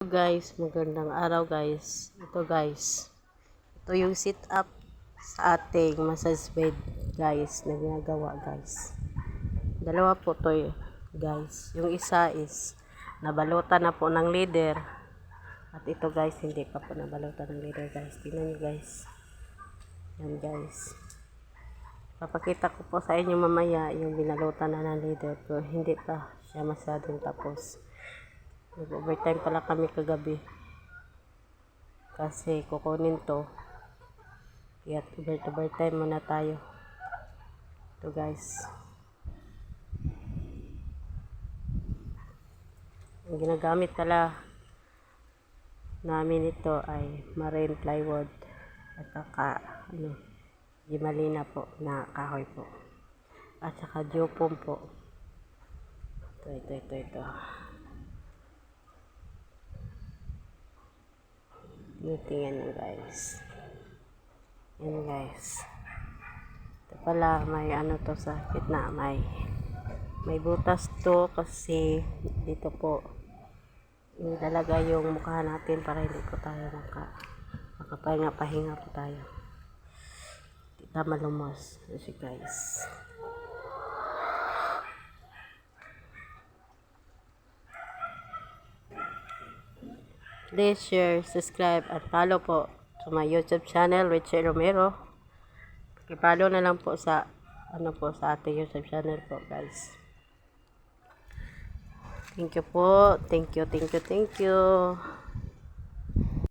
Guys, magandang araw guys. Ito guys, ito yung sit up sa ating massage bed guys na ginagawa guys. Dalawa po to guys. Yung isa is nabalutan na po ng leather. At ito guys, hindi pa po nabalutan ng leather guys. Tingnan nyo guys. Yan guys. Papakita ko po sa inyo mamaya yung binalutan na ng leather. Pero hindi pa siya masyadong tapos. Nag-overtime pala kami kagabi. Kasi kukunin to. Kaya overtime muna tayo. Ito guys. Ang ginagamit pala namin ito ay marine plywood. At saka gimalina po na kahoy po. At saka geofoam po. Ito. Tingnan nyo guys. Yan guys. Ito pala may ano to sa gitna. May butas to kasi dito po ilalagay yung mukha natin para hindi po tayo makapahinga po tayo. Hindi tayo malumos. Kasi guys. Please share, subscribe, at follow po sa my YouTube channel, Richie Romero. I-follow na lang po sa sa ating YouTube channel po, guys. Thank you po. Thank you.